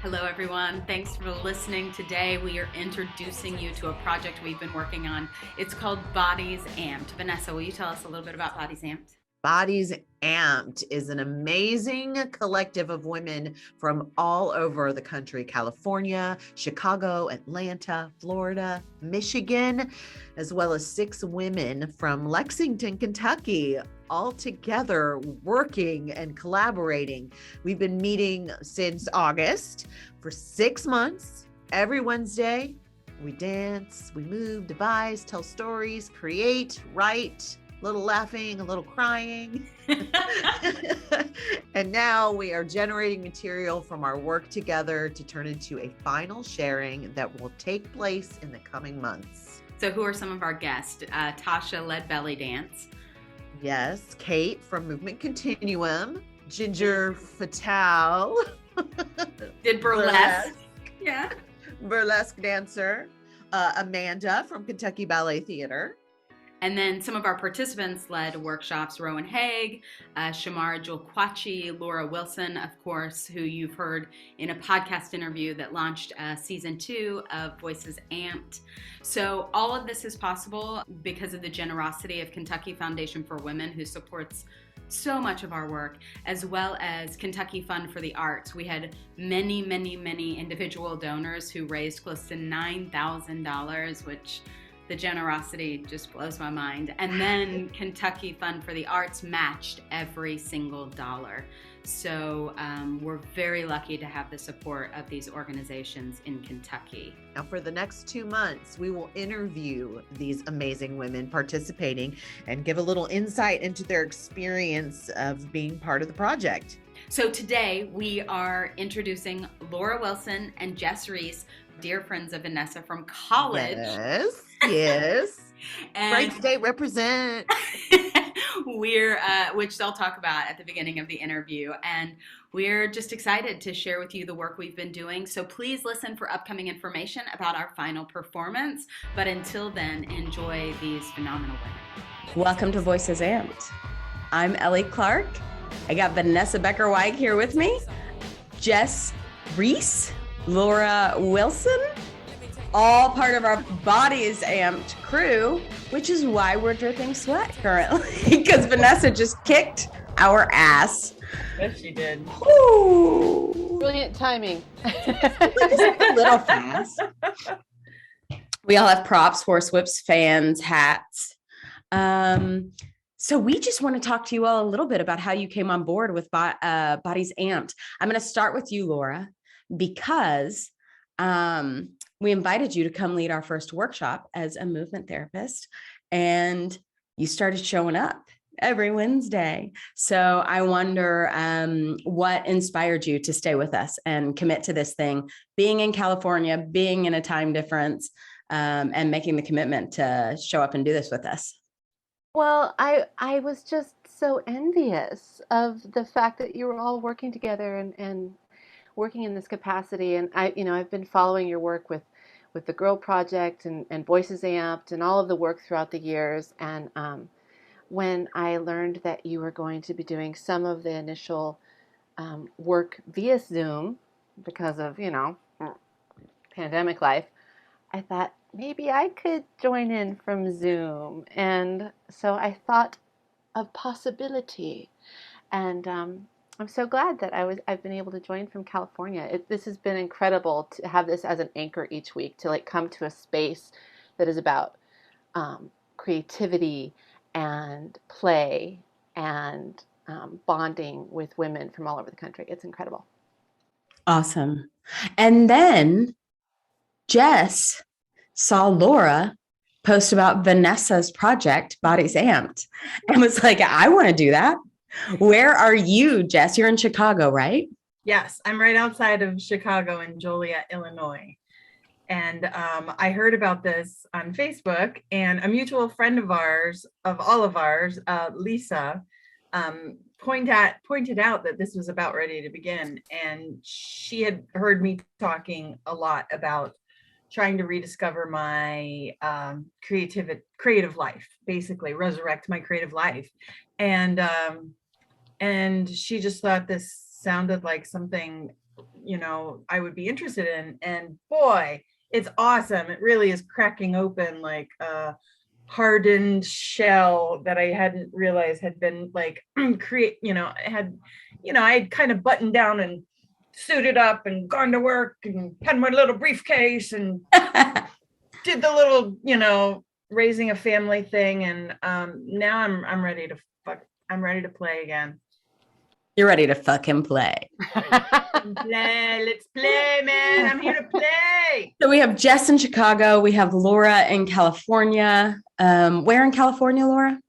Hello, everyone. Thanks for listening. Today, we are introducing you to a project we've been working on. It's called Bodies Amped. Vanessa, will you tell us a little bit about Bodies Amped? Bodies Amped is an amazing collective of women from all over the country: California, Chicago, Atlanta, Florida, Michigan, as well as 6 women from Lexington, Kentucky, all together working and collaborating. We've been meeting since August for 6 months. Every Wednesday, we dance, we move, devise, tell stories, create, write, a little laughing, a little crying. And now we are generating material from our work together to turn into a final sharing that will take place in the coming months. So who are some of our guests? Tasha led belly dance. Yes, Kate from Movement Continuum, Ginger Fatal. Did burlesque. Yeah. Burlesque dancer. Amanda from Kentucky Ballet Theater. And then some of our participants led workshops: Rowan Haig, Shamara Julquachi, Lora Wilson, of course, who you've heard in a podcast interview that launched season 2 of Voices Amped. So all of this is possible because of the generosity of Kentucky Foundation for Women, who supports so much of our work, as well as Kentucky Fund for the Arts. We had many individual donors who raised close to $9,000, which the generosity just blows my mind. And then Kentucky Fund for the Arts matched every single dollar. So we're very lucky to have the support of these organizations in Kentucky. Now, for the next 2 months, we will interview these amazing women participating and give a little insight into their experience of being part of the project. So today we are introducing Lora Wilson and Jess Reese, dear friends of Vanessa from college. Yes. And Great state represent. Which I'll talk about at the beginning of the interview. And we're just excited to share with you the work we've been doing. So please listen for upcoming information about our final performance. But until then, enjoy these phenomenal women. Welcome to Voices Amped. I'm Ellie Clark. I got Vanessa Becker Weig here with me, Jess Reese, Lora Wilson, all part of our Bodies Amped crew, which is why we're dripping sweat currently, because Vanessa just kicked our ass. Yes, she did. Ooh. Brilliant timing. Just a little fast. We all have props, horsewhips, fans, hats. So we just want to talk to you all a little bit about how you came on board with Bodies Amped. I'm going to start with you, Lora, because we invited you to come lead our first workshop as a movement therapist, and you started showing up every Wednesday. So I wonder what inspired you to stay with us and commit to this thing, being in California, being in a time difference, and making the commitment to show up and do this with us. Well, I was just so envious of the fact that you were all working together and working in this capacity. And I've been following your work with the Girl Project and Voices Amped and all of the work throughout the years. And when I learned that you were going to be doing some of the initial work via Zoom because of, pandemic life, I thought maybe I could join in from Zoom. And so I thought of possibility. And I'm so glad that I've been able to join from California. This has been incredible to have this as an anchor each week, to come to a space that is about creativity and play and bonding with women from all over the country. It's incredible. Awesome. And then Jess saw Lora post about Vanessa's project, Bodies Amped, and was like, I want to do that. Where are you, Jess? You're in Chicago, right? Yes, I'm right outside of Chicago in Joliet, Illinois. And I heard about this on Facebook, and a mutual friend of ours, Lisa, pointed out that this was about ready to begin. And she had heard me talking a lot about trying to rediscover my creative life, basically resurrect my creative life. And she just thought this sounded like something I would be interested in. And boy, it's awesome. It really is cracking open like a hardened shell that I hadn't realized had been like I had kind of buttoned down and suited up and gone to work and had my little briefcase and did the little, raising a family thing. And now I'm ready to play again. You're ready to fucking play. Let's play, man. I'm here to play. So we have Jess in Chicago. We have Lora in California. Where in California, Lora?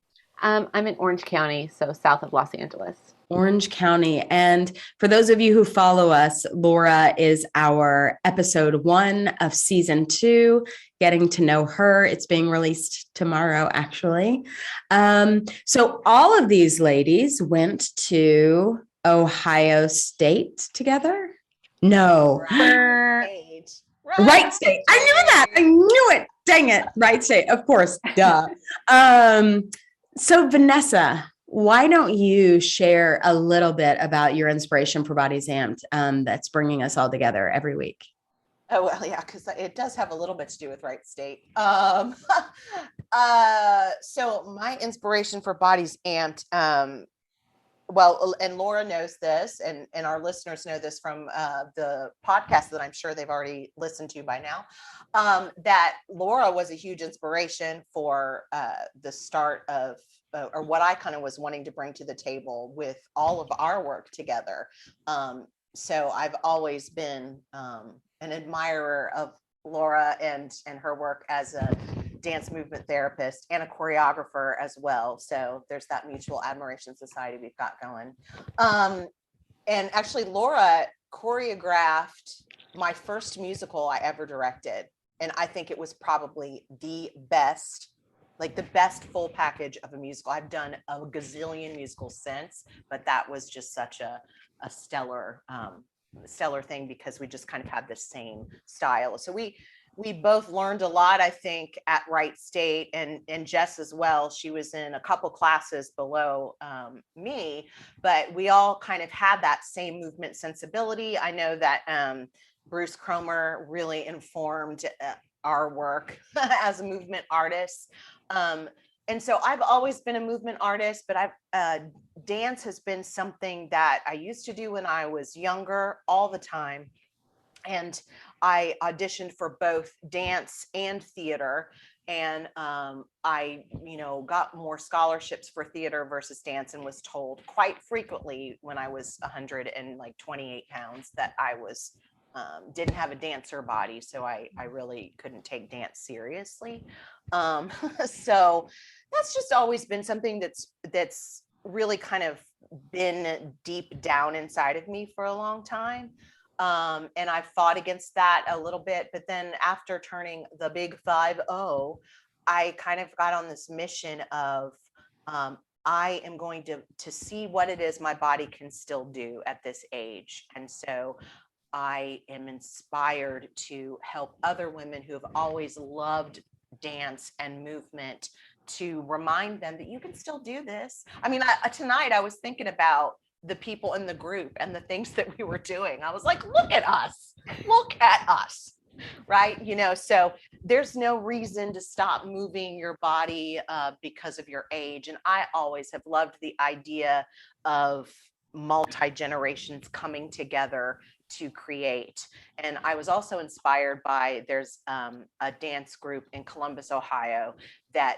I'm in Orange County, so south of Los Angeles. Orange County. And for those of you who follow us, Lora is our episode 1 of season 2, getting to know her. It's being released tomorrow, actually. So all of these ladies went to Ohio State together. No. Right State. I knew that. I knew it. Dang it. Right State. Of course. Duh. So Vanessa, why don't you share a little bit about your inspiration for Bodies Amped that's bringing us all together every week? Oh, well, yeah, because it does have a little bit to do with Right State. So my inspiration for Bodies Amped, well, and Lora knows this, and our listeners know this from the podcast that I'm sure they've already listened to by now, that Lora was a huge inspiration for the start of, or what I kind of was wanting to bring to the table with all of our work together. So I've always been an admirer of Lora and her work as a dance movement therapist and a choreographer as well. So there's that mutual admiration society we've got going. And actually Lora choreographed my first musical I ever directed. And I think it was probably the best full package of a musical. I've done a gazillion musicals since, but that was just such a stellar thing because we just kind of had the same style. So we both learned a lot, I think, at Right State, and Jess as well. She was in a couple classes below me, but we all kind of had that same movement sensibility. I know that Bruce Cromer really informed our work as a movement artist. And so I've always been a movement artist, but dance has been something that I used to do when I was younger all the time. And I auditioned for both dance and theater. And I, got more scholarships for theater versus dance, and was told quite frequently when I was 128 pounds that I didn't have a dancer body. So I really couldn't take dance seriously. So that's just always been something that's really kind of been deep down inside of me for a long time. And I fought against that a little bit, but then after turning the big 5-0, I kind of got on this mission of, I am going to see what it is my body can still do at this age. And so I am inspired to help other women who have always loved dance and movement, to remind them that you can still do this. I mean, tonight I was thinking about the people in the group and the things that we were doing. I was like, look at us, right? So there's no reason to stop moving your body because of your age. And I always have loved the idea of multi-generations coming together to create. And I was also inspired by, there's a dance group in Columbus, Ohio, that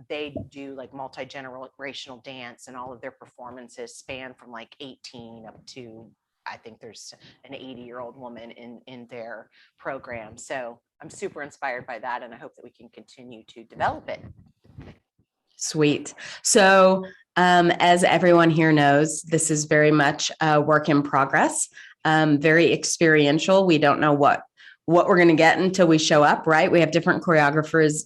they do like multi-generational dance, and all of their performances span from like 18 up to, I think there's an 80-year-old woman in their program. So I'm super inspired by that, and I hope that we can continue to develop it. Sweet. So as everyone here knows, this is very much a work in progress. Very experiential. We don't know what we're going to get until we show up, right? We have different choreographers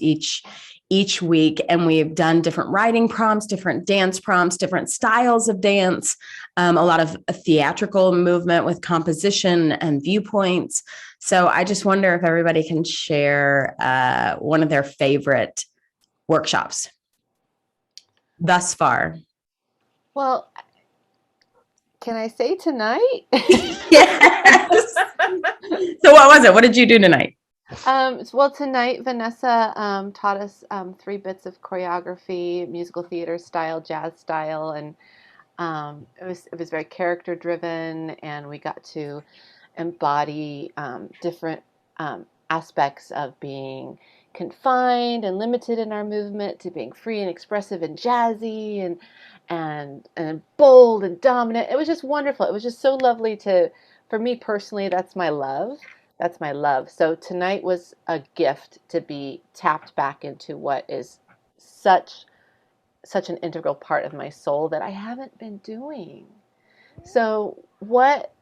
each week, and we've done different writing prompts, different dance prompts, different styles of dance, a lot of theatrical movement with composition and viewpoints. So I just wonder if everybody can share one of their favorite workshops thus far. Well, Can I say tonight? Yes. So what was it? What did you do tonight? Well, tonight Vanessa taught us 3 bits of choreography, musical theater style, jazz style, and it was very character driven, and we got to embody different aspects of being confined and limited in our movement to being free and expressive and jazzy and bold and dominant. It was just wonderful. It was just so lovely for me personally, that's my love. That's my love. So tonight was a gift to be tapped back into what is such an integral part of my soul that I haven't been doing. So what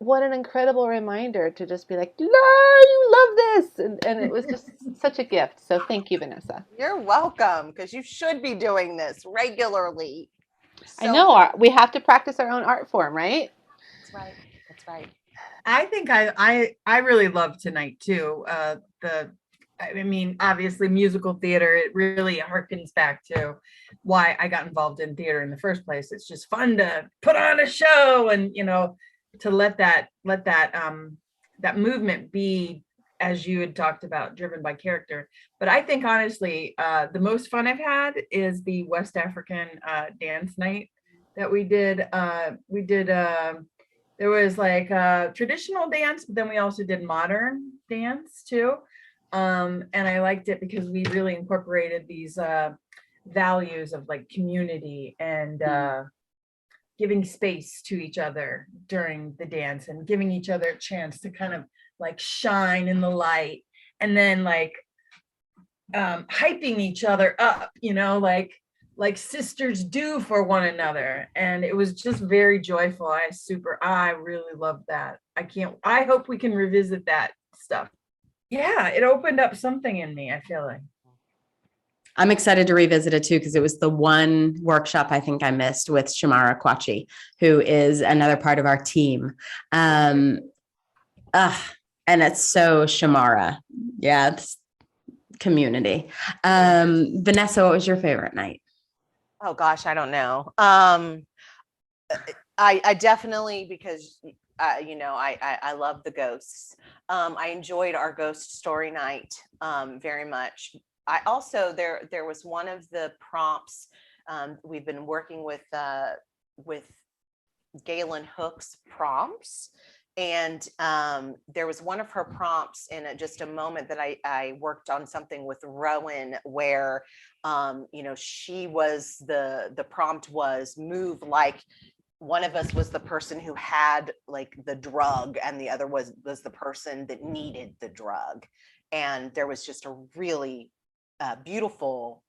an incredible reminder to just be like, no, you love this. And it was just such a gift. So thank you, Vanessa. You're welcome, because you should be doing this regularly. I know we have to practice our own art form, right? That's right. That's right. I think I really loved tonight too. I mean, obviously musical theater, it really harkens back to why I got involved in theater in the first place. It's just fun to put on a show and, to let that movement be, as you had talked about, driven by character. But I think honestly, the most fun I've had is the West African dance night that we did. There was like traditional dance, but then we also did modern dance too. And I liked it because we really incorporated these values of like community and giving space to each other during the dance and giving each other a chance to kind of like shine in the light, and then like hyping each other up, like sisters do for one another. And it was just very joyful. I really love that. I hope we can revisit that stuff. Yeah, it opened up something in me, I feel like. I'm excited to revisit it too, because it was the one workshop I think I missed with Shamara Kwachi, who is another part of our team. And it's so Shamara. Yeah, it's community. Vanessa, what was your favorite night? Oh gosh, I don't know. I definitely, because I love the ghosts. I enjoyed our ghost story night very much. I also there was one of the prompts we've been working with Galen Hook's prompts, and there was one of her prompts in just a moment that I worked on something with Rowan where she was the prompt was move like one of us was the person who had like the drug and the other was the person that needed the drug. And there was just a really beautiful,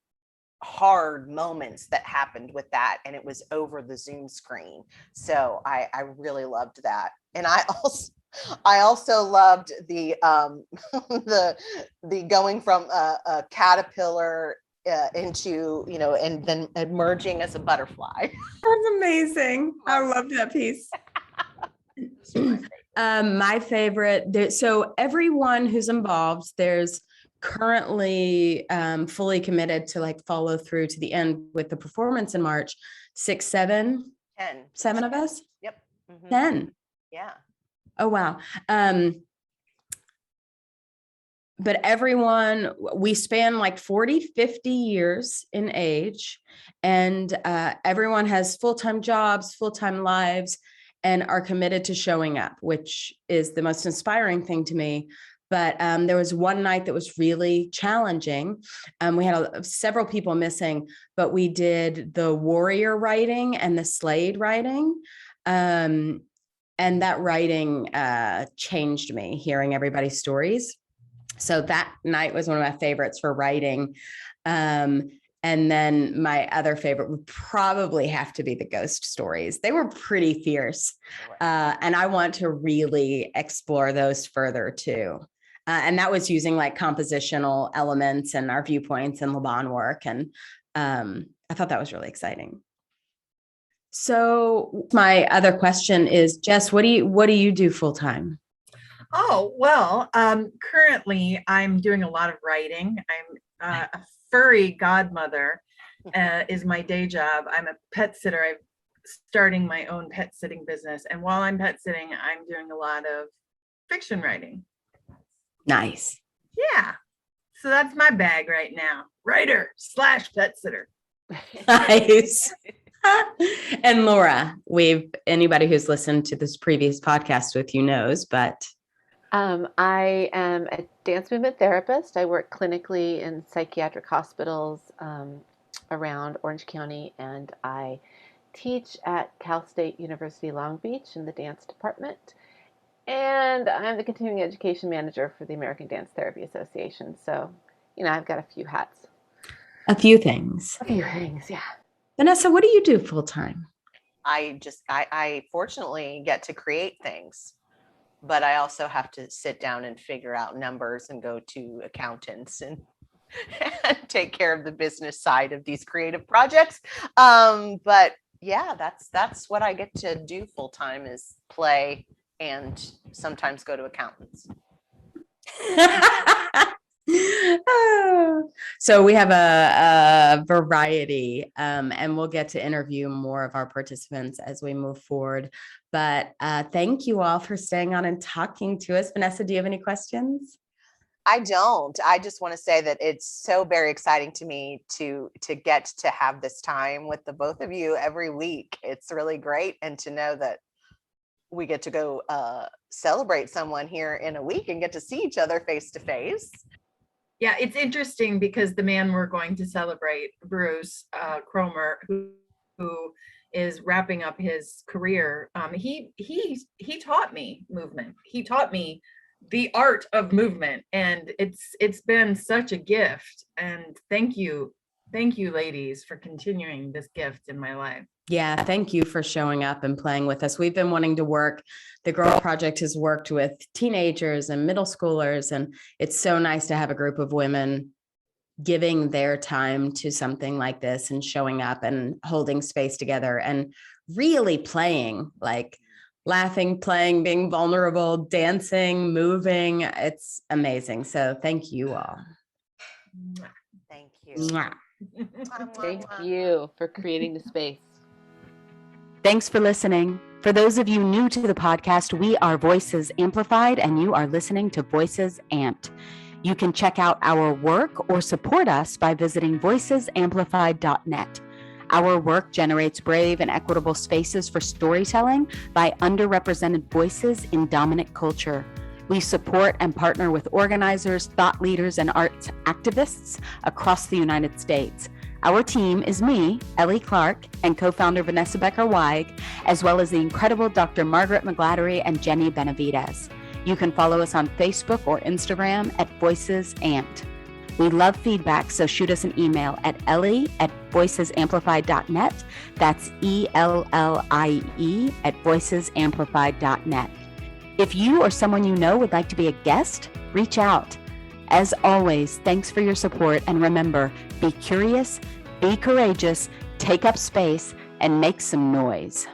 hard moments that happened with that. And it was over the Zoom screen. So I really loved that. And I also loved the the going from a caterpillar into, and then emerging as a butterfly. That's amazing. I love that piece. My favorite, so everyone who's involved, there's currently fully committed to like follow through to the end with the performance in March. 6, 7, 10. 7 of us. Yep. Mm-hmm. 10. Yeah. Oh, wow. But everyone, we span like 40, 50 years in age, and everyone has full-time jobs, full-time lives, and are committed to showing up, which is the most inspiring thing to me. But there was one night that was really challenging. We had several people missing, but we did the warrior writing and the Slade writing. And that writing changed me, hearing everybody's stories. So that night was one of my favorites for writing. And then my other favorite would probably have to be the ghost stories. They were pretty fierce. And I want to really explore those further too. And that was using like compositional elements and our viewpoints and Laban work. And I thought that was really exciting. So my other question is, Jess, what do you do full time? Oh, well, currently I'm doing a lot of writing. I'm a furry godmother is my day job. I'm a pet sitter. I've starting my own pet sitting business. And while I'm pet sitting, I'm doing a lot of fiction writing. Nice. Yeah. So that's my bag right now. Writer / pet sitter. Nice. And Lora, anybody who's listened to this previous podcast with you knows, but I am a dance movement therapist. I work clinically in psychiatric hospitals around Orange County, and I teach at Cal State University Long Beach in the dance department. And I'm the continuing education manager for the American Dance Therapy Association. So, I've got a few hats. a few things. A few things, yeah. Vanessa, what do you do full time? I fortunately get to create things, but I also have to sit down and figure out numbers and go to accountants and take care of the business side of these creative projects. But yeah, that's what I get to do full time, is play and sometimes go to accountants. So we have a variety, and we'll get to interview more of our participants as we move forward. But thank you all for staying on and talking to us. Vanessa, do you have any questions? I don't. I just want to say that it's so very exciting to me to get to have this time with the both of you every week. It's really great. And to know that we get to go celebrate someone here in a week and get to see each other face to face. Yeah, it's interesting because the man we're going to celebrate, Bruce Cromer, who is wrapping up his career, he taught me movement. He taught me the art of movement, and it's been such a gift. And thank you, ladies, for continuing this gift in my life. Yeah, thank you for showing up and playing with us. We've been wanting to work. The Girl Project has worked with teenagers and middle schoolers, and it's so nice to have a group of women giving their time to something like this and showing up and holding space together and really playing, like laughing, playing, being vulnerable, dancing, moving. It's amazing. So thank you all. Thank you. Mwah. Thank you for creating the space. Thanks for listening. For those of you new to the podcast, we are Voices Amplified, and you are listening to Voices Amped. You can check out our work or support us by visiting voicesamplified.net. Our work generates brave and equitable spaces for storytelling by underrepresented voices in dominant culture. We support and partner with organizers, thought leaders, and arts activists across the United States. Our team is me, Ellie Clark, and co-founder Vanessa Becker Weig, as well as the incredible Dr. Margaret McGladdery and Jenny Benavides. You can follow us on Facebook or Instagram at Voices Amped. We love feedback, so shoot us an email at ellie@voicesamplified.net. That's ELLIE@voicesamplified.net. If you or someone you know would like to be a guest, reach out. As always, thanks for your support, and remember, be curious, be courageous, take up space, and make some noise.